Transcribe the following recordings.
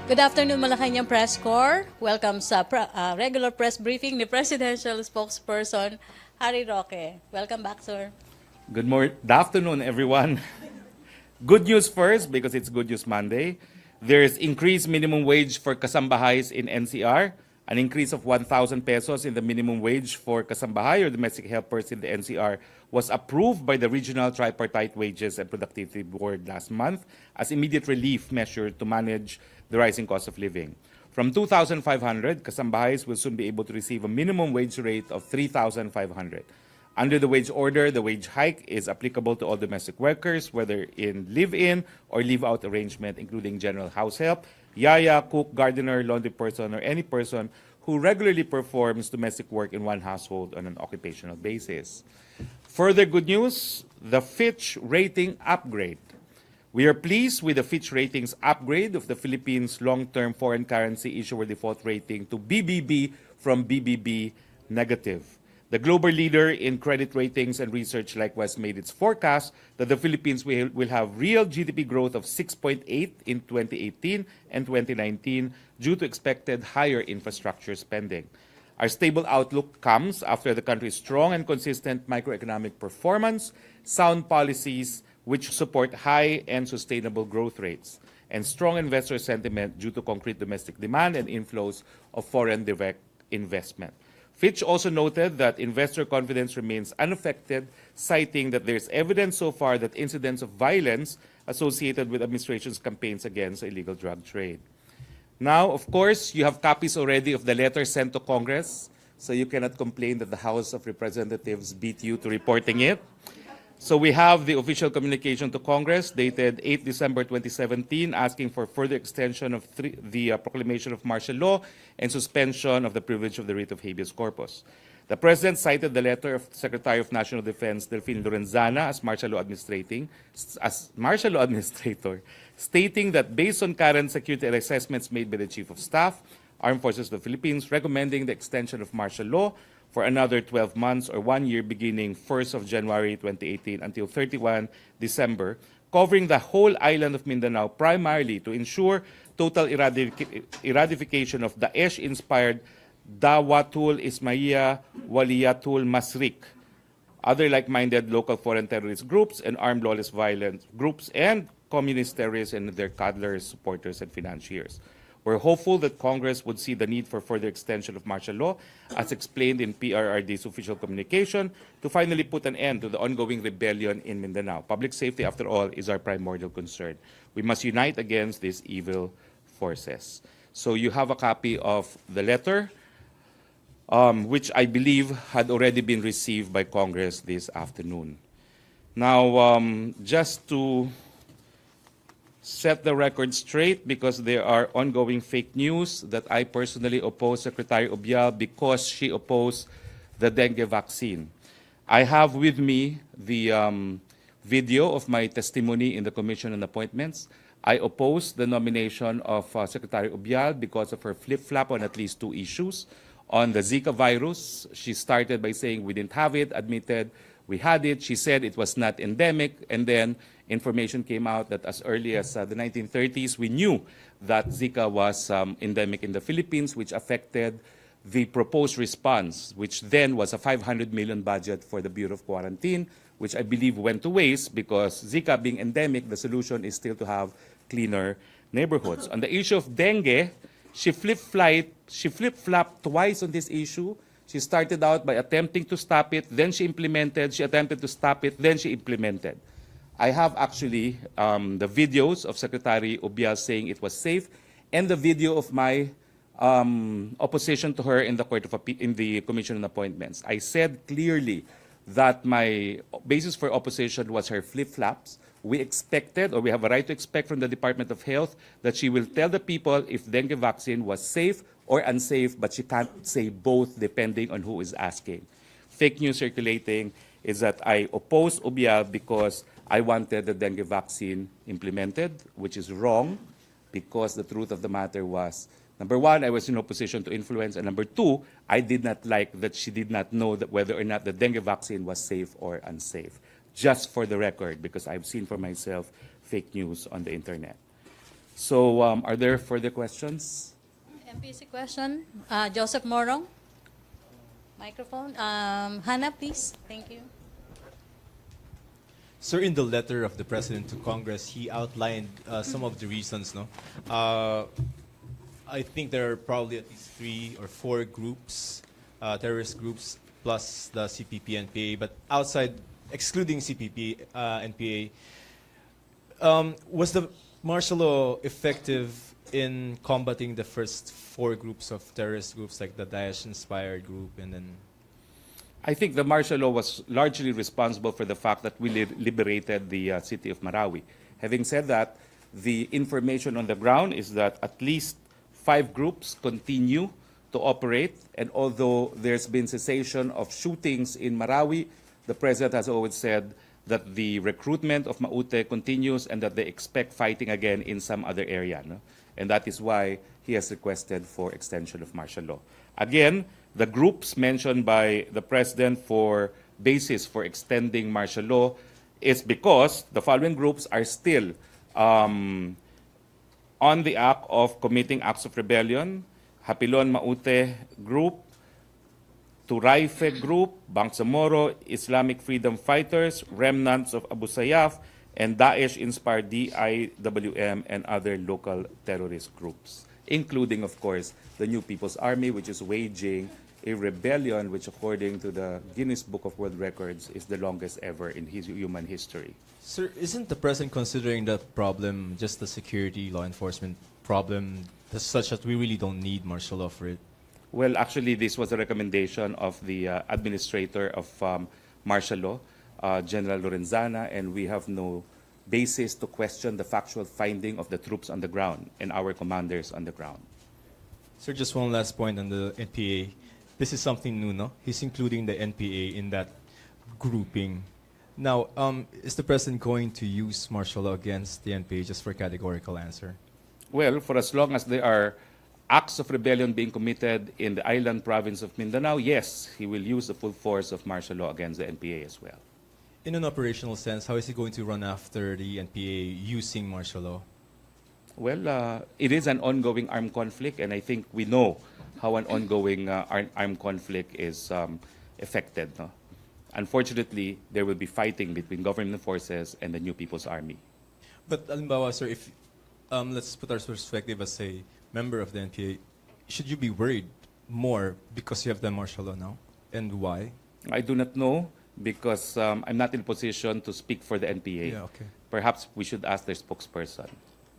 Good afternoon, Malacanang Press Corps. Welcome sa regular press briefing ni Presidential Spokesperson Harry Roque. Welcome back, sir. Good afternoon, everyone. Good news first, because it's Good News Monday. There's increased minimum wage for kasambahays in NCR, an increase of 1,000 pesos in the minimum wage for kasambahay or domestic helpers in the NCR was approved by the Regional Tripartite Wages and Productivity Board last month as immediate relief measure to manage the rising cost of living. From 2,500, kasambahays will soon be able to receive a minimum wage rate of 3,500. Under the wage order, the wage hike is applicable to all domestic workers, whether in live-in or live-out arrangement, including general house help, yaya, cook, gardener, laundry person, or any person who regularly performs domestic work in one household on an occupational basis. Further good news, the Fitch rating upgrade. We are pleased with the Fitch Ratings upgrade of the Philippines' long-term foreign currency issuer default rating to BBB from BBB negative. The global leader in credit ratings and research likewise made its forecast that the Philippines will have real GDP growth of 6.8 in 2018 and 2019 due to expected higher infrastructure spending. Our stable outlook comes after the country's strong and consistent microeconomic performance, sound policies which support high and sustainable growth rates, and strong investor sentiment due to concrete domestic demand and inflows of foreign direct investment. Fitch also noted that investor confidence remains unaffected, citing that there's evidence so far that incidents of violence associated with administration's campaigns against the illegal drug trade. Now, of course, you have copies already of the letter sent to Congress, so you cannot complain that the House of Representatives beat you to reporting it. So we have the official communication to Congress dated 8 December 2017 asking for further extension of the proclamation of martial law and suspension of the privilege of the writ of habeas corpus. The President cited the letter of Secretary of National Defense Delfin Lorenzana as martial law administrator, stating that based on current security assessments made by the Chief of Staff, Armed Forces of the Philippines, recommending the extension of martial law for another 12 months or 1 year beginning 1st of January 2018 until 31 December, covering the whole island of Mindanao primarily to ensure total eradication of Daesh-inspired Dawatul Ismaiya Waliyatul Masrik, other like-minded local foreign terrorist groups and armed lawless violent groups and communist terrorists and their coddlers, supporters, and financiers. We're hopeful that Congress would see the need for further extension of martial law, as explained in PRRD's official communication, to finally put an end to the ongoing rebellion in Mindanao. Public safety, after all, is our primordial concern. We must unite against these evil forces. So you have a copy of the letter, which I believe had already been received by Congress this afternoon. Now, just to set the record straight, because there are ongoing fake news that I personally oppose Secretary Obial because she opposed the dengue vaccine. I have with me the video of my testimony in the Commission on Appointments. I oppose the nomination of Secretary Obial because of her flip-flop on at least two issues. On the Zika virus, she started by saying we didn't have it, admitted we had it. She said it was not endemic, and then information came out that as early as the 1930s, we knew that Zika was endemic in the Philippines, which affected the proposed response, which then was a 500 million budget for the Bureau of Quarantine, which I believe went to waste because Zika being endemic, the solution is still to have cleaner neighborhoods. On the issue of dengue, she flip-flopped twice on this issue. She started out by attempting to stop it, then she implemented, she attempted to stop it, then she implemented. I have actually the videos of Secretary Obial saying it was safe, and the video of my opposition to her in the Commission on Appointments. I said clearly that my basis for opposition was her flip-flops. We expected, or we have a right to expect from the Department of Health, that she will tell the people if dengue vaccine was safe or unsafe, but she can't say both depending on who is asking. Fake news circulating is that I opposed Obial because I wanted the dengue vaccine implemented, which is wrong, because the truth of the matter was, number one, I was in opposition to influence, and number two, I did not like that she did not know that whether or not the dengue vaccine was safe or unsafe. Just for the record, because I've seen for myself fake news on the internet. So, are there further questions? MPC question, Joseph Morong. Microphone. Hannah, please. Thank you. Sir, in the letter of the President to Congress, he outlined some of the reasons, no? I think there are probably at least 3 or 4 groups, terrorist groups, plus the CPP and PA, but outside, excluding CPP and PA, was the martial law effective in combating the first 4 groups of terrorist groups, like the Daesh-inspired group, and then... I think the martial law was largely responsible for the fact that we liberated the city of Marawi. Having said that, the information on the ground is that at least 5 groups continue to operate, and although there's been cessation of shootings in Marawi, the President has always said that the recruitment of Maute continues and that they expect fighting again in some other area. No? And that is why he has requested for extension of martial law. Again, the groups mentioned by the President for basis for extending martial law is because the following groups are still on the act of committing acts of rebellion: Hapilon Maute Group, Turaife Group, Bangsamoro, Islamic Freedom Fighters, remnants of Abu Sayyaf, and Daesh-inspired DIWM and other local terrorist groups, including, of course, the New People's Army, which is waging a rebellion which, according to the Guinness Book of World Records, is the longest ever in human history. Sir, isn't the President considering the problem just the security law enforcement problem, such that we really don't need martial law for it? Well, actually, this was a recommendation of the administrator of martial law, General Lorenzana, and we have no basis to question the factual finding of the troops on the ground and our commanders on the ground. Sir, just one last point on the NPA. This is something new, no? He's including the NPA in that grouping. Now, is the President going to use martial law against the NPA, just for a categorical answer? Well, for as long as there are acts of rebellion being committed in the island province of Mindanao, yes, he will use the full force of martial law against the NPA as well. In an operational sense, how is he going to run after the NPA using martial law? Well, it is an ongoing armed conflict, and I think we know how an ongoing armed conflict is affected. No? Unfortunately, there will be fighting between government forces and the New People's Army. But, alimbawa, sir, if let's put our perspective as a member of the NPA, should you be worried more because you have done martial law now? And why? I do not know because I'm not in a position to speak for the NPA. Yeah, okay. Perhaps we should ask their spokesperson.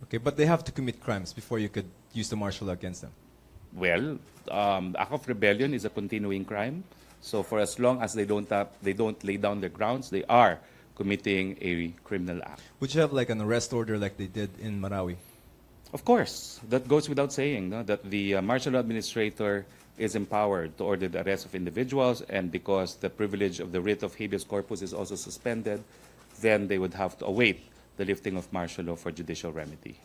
Okay, but they have to commit crimes before you could use the martial law against them. Well, the act of rebellion is a continuing crime. So for as long as they don't lay down their grounds, they are committing a criminal act. Would you have like an arrest order like they did in Marawi? Of course, that goes without saying, no? That the martial law administrator is empowered to order the arrest of individuals, and because the privilege of the writ of habeas corpus is also suspended, then they would have to await the lifting of martial law for judicial remedy.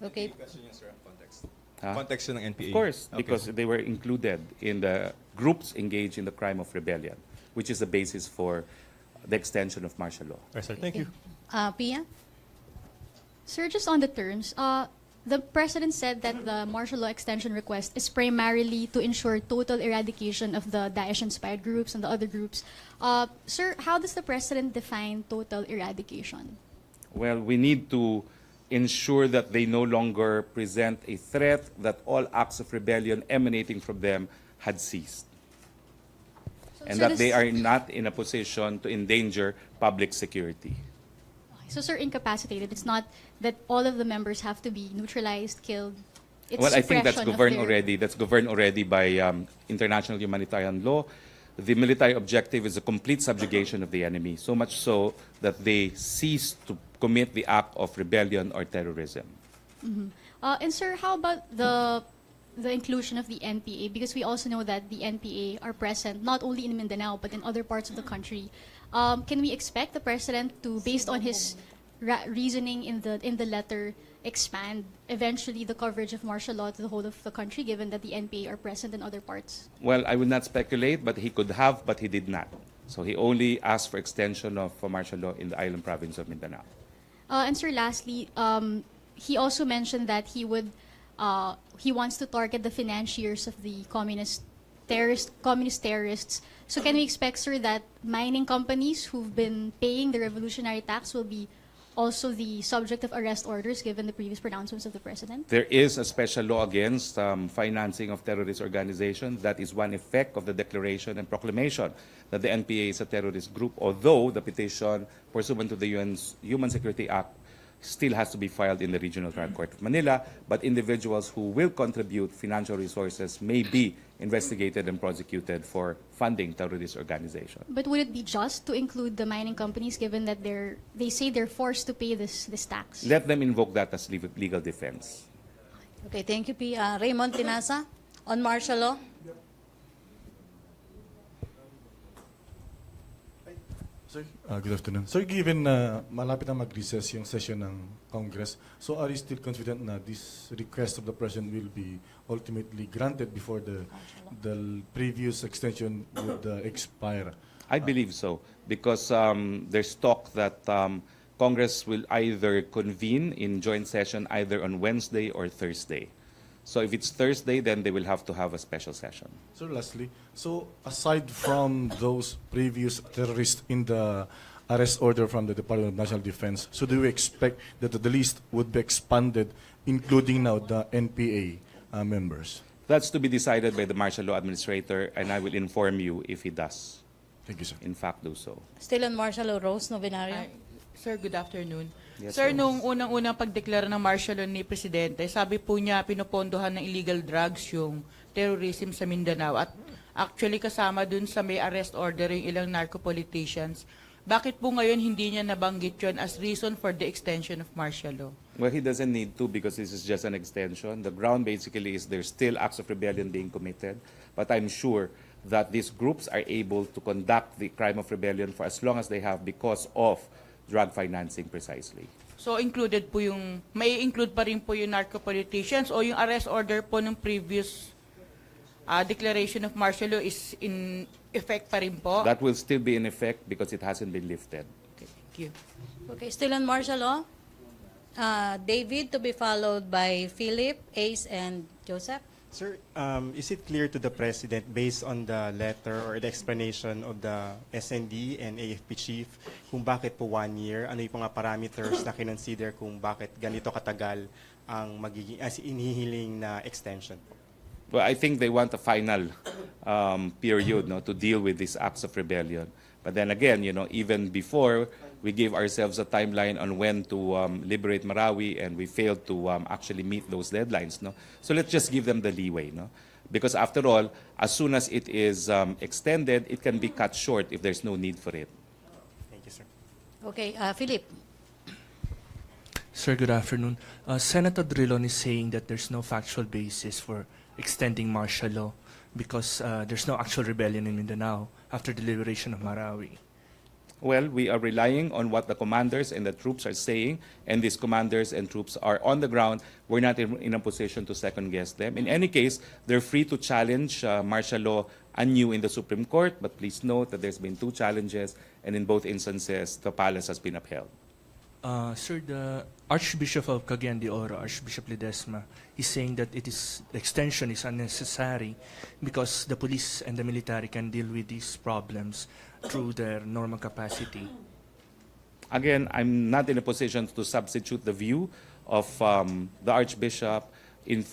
Okay. Question yun, sir, context. Huh? Context yun ng NPA. Of course, Okay. because they were included in the groups engaged in the crime of rebellion, which is the basis for the extension of martial law. Right, sir. Thank you. Pia? Sir, just on the terms, the President said that the martial law extension request is primarily to ensure total eradication of the Daesh-inspired groups and the other groups. Sir, how does the President define total eradication? Well, we need to ensure that they no longer present a threat, that all acts of rebellion emanating from them had ceased, and so that this- they are not in a position to endanger public security. So, sir, incapacitated. It's not that all of the members have to be neutralized, killed. It's Well, I think that's suppression of governed their- already. That's governed already by international humanitarian law. The military objective is a complete subjugation of the enemy, so much so that they cease to commit the act of rebellion or terrorism. And sir, how about the inclusion of the NPA? Because we also know that the NPA are present not only in Mindanao but in other parts of the country. Can we expect the President to, based on his reasoning in the letter, expand eventually the coverage of martial law to the whole of the country, given that the NPA are present in other parts? Well, I would not speculate, but he could have, but he did not. So he only asked for extension of martial law in the island province of Mindanao. And sir, lastly, he also mentioned that he wants to target the financiers of the communist terrorists. So can we expect, sir, that mining companies who've been paying the revolutionary tax will be also the subject of arrest orders given the previous pronouncements of the president? There is a special law against financing of terrorist organizations. That is one effect of the declaration and proclamation that the NPA is a terrorist group, although the petition pursuant to the UN's Human Security Act still has to be filed in the Regional Trial Court of Manila, but individuals who will contribute financial resources may be investigated and prosecuted for funding terrorist organizations. But would it be just to include the mining companies given that they say they're forced to pay this tax? Let them invoke that as legal defense. Okay, thank you, P. Raymond Tinasa, on martial law. Sir, good afternoon. Sir, given malapit na mag-recess yung session ng Congress, so are you still confident na this request of the President will be ultimately granted before the previous extension would expire? I believe so, because there's talk that Congress will either convene in joint session either on Wednesday or Thursday. So if it's Thursday, then they will have to have a special session. Sir, lastly, so aside from those previous terrorists in the arrest order from the Department of National Defense, so do we expect that the list would be expanded, including now the NPA members? That's to be decided by the martial law administrator, and I will inform you if he does, Thank you, sir. in fact, do so. Still on martial law, Rose Novenario. Ay, Sir, good afternoon. Yes, Sir, Rose. nung unang-unang pagdeklara ng martial law ni Presidente, sabi po niya pinopondohan ng illegal drugs yung terrorism sa Mindanao. At actually kasama dun sa may arrest order yung ilang narco-politicians. Bakit po ngayon hindi niya nabanggit yun as reason for the extension of martial law? Well, he doesn't need to because this is just an extension. The ground basically is there's still acts of rebellion being committed, but I'm sure that these groups are able to conduct the crime of rebellion for as long as they have because of drug financing precisely. So included po yung, may include pa rin po yung narco-politicians o yung arrest order po ng previous declaration of martial law is in effect pa rin po? That will still be in effect because it hasn't been lifted. Okay, thank you. Okay, still on martial law. David, to be followed by Philip, Ace, and Joseph. Sir, is it clear to the President, based on the letter or the explanation of the SND and AFP chief, kung bakit po 1 year, ano yung mga parameters na kinonsider kung bakit ganito katagal ang magiging, as inihiling na extension? Well, I think they want a final period to deal with these acts of rebellion. But then again, even before, we gave ourselves a timeline on when to liberate Marawi, and we failed to actually meet those deadlines. So let's just give them the leeway. Because after all, as soon as it is extended, it can be cut short if there's no need for it. Thank you, sir. Okay, Philip. Sir, good afternoon. Senator Drilon is saying that there's no factual basis for extending martial law because there's no actual rebellion in Mindanao after the liberation of Marawi. Well, we are relying on what the commanders and the troops are saying, and these commanders and troops are on the ground. We're not in a position to second-guess them. In any case, they're free to challenge martial law anew in the Supreme Court, but please note that there's been 2 challenges, and in both instances, the palace has been upheld. Sir, the Archbishop of Cagayan de Oro, Archbishop Ledesma, is saying that the extension is unnecessary because the police and the military can deal with these problems through their normal capacity. Again, I'm not in a position to substitute the view of the Archbishop in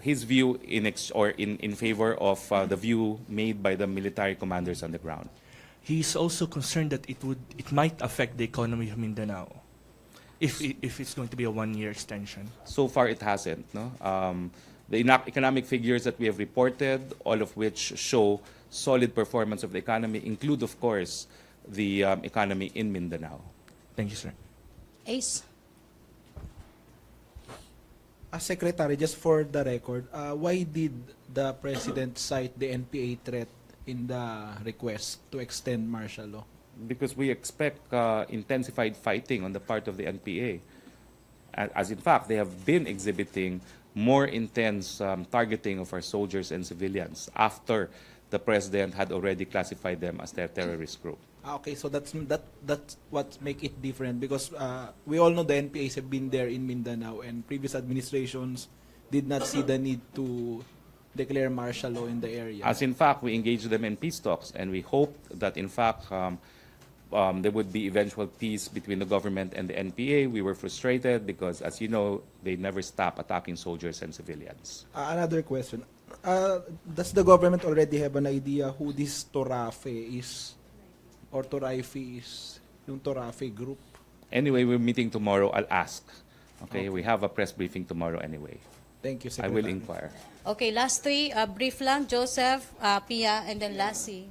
his view in favor of the view made by the military commanders on the ground. He is also concerned that it might affect the economy of Mindanao if it's going to be a 1-year extension. So far, it hasn't. The economic figures that we have reported, all of which show solid performance of the economy, include, of course, the economy in Mindanao. Thank you, sir. Ace. Secretary, just for the record, why did the President cite the NPA threat in the request to extend martial law? Because we expect intensified fighting on the part of the NPA. As in fact, they have been exhibiting more intense targeting of our soldiers and civilians after the President had already classified them as their terrorist group. Okay, so that's what make it different because we all know the NPAs have been there in Mindanao and previous administrations did not see the need to declare martial law in the area. As in fact, we engaged them in peace talks, and we hoped that in fact there would be eventual peace between the government and the NPA. We were frustrated because, as you know, they never stop attacking soldiers and civilians. Another question. Does the government already have an idea who this Torafe is or Toraife is, yung Torafe group? Anyway, we're meeting tomorrow. I'll ask. Okay, we have a press briefing tomorrow anyway. Thank you, I Secretary. will inquire. Okay, last three, brief lang, Joseph, Pia, and then Lassie.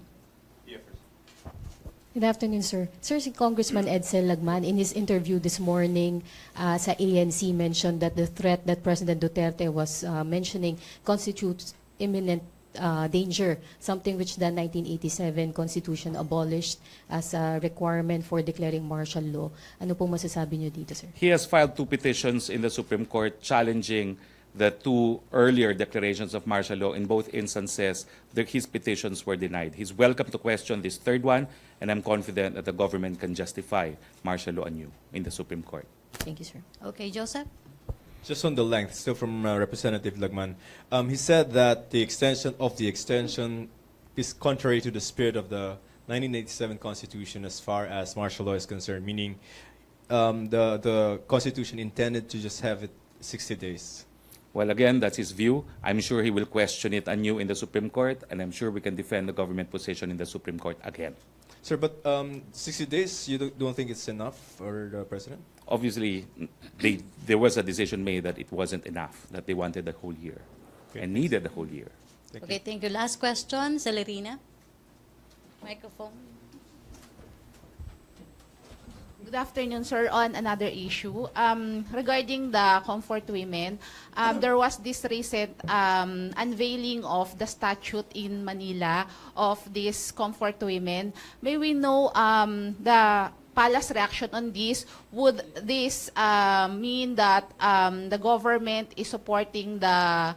Good afternoon, sir. Sir, si Congressman Edsel Lagman, in his interview this morning sa ANC, mentioned that the threat that President Duterte was mentioning constitutes imminent danger, something which the 1987 Constitution abolished as a requirement for declaring martial law. Ano po masasabi niyo dito, sir? He has filed 2 petitions in the Supreme Court challenging the 2 earlier declarations of martial law. In both instances, his petitions were denied. He's welcome to question this 3rd one, and I'm confident that the government can justify martial law anew in the Supreme Court. Thank you, sir. Okay, Joseph? Just on the length, still from Representative Lagman, he said that the extension is contrary to the spirit of the 1987 Constitution as far as martial law is concerned, meaning the Constitution intended to just have it 60 days. Well, again, that's his view. I'm sure he will question it anew in the Supreme Court, and I'm sure we can defend the government position in the Supreme Court again. Sir, but 60 days, you don't think it's enough for the President? Obviously, there was a decision made that it wasn't enough, that they wanted the whole year and needed the whole year. Okay, thank you. Last question, Celerina. Microphone. Good afternoon, sir. On another issue, regarding the comfort women, there was this recent unveiling of the statute in Manila of these comfort women. May we know the Palace reaction on this? Would this mean that the government is supporting the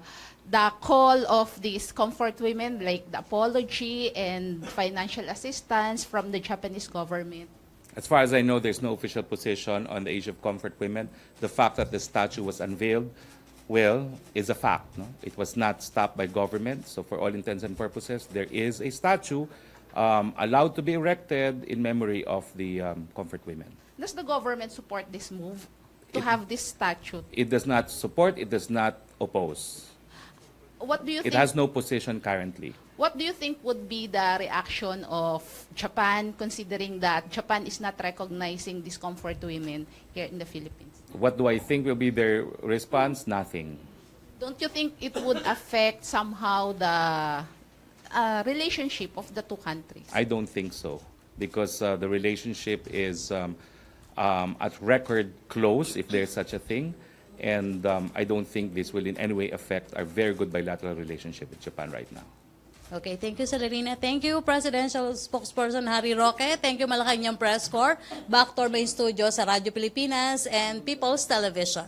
call of these comfort women, like the apology and financial assistance from the Japanese government? As far as I know, there's no official position on the issue of comfort women. The fact that the statue was unveiled, well, is a fact. No? It was not stopped by government. So for all intents and purposes, there is a statue allowed to be erected in memory of the comfort women. Does the government support this move to have this statute? It does not support, it does not oppose. What do you It think? has no position currently. What do you think would be the reaction of Japan, considering that Japan is not recognizing these comfort women here in the Philippines? What do I think will be their response? Nothing. Don't you think it would affect somehow the relationship of the 2 countries? I don't think so, because the relationship is at record close, if there's such a thing, and I don't think this will in any way affect our very good bilateral relationship with Japan right now. Okay, thank you, Celerina. Thank you, Presidential Spokesperson Harry Roque. Thank you, Malacanang Press Corps. Back to our main studio sa Radyo Pilipinas and People's Television.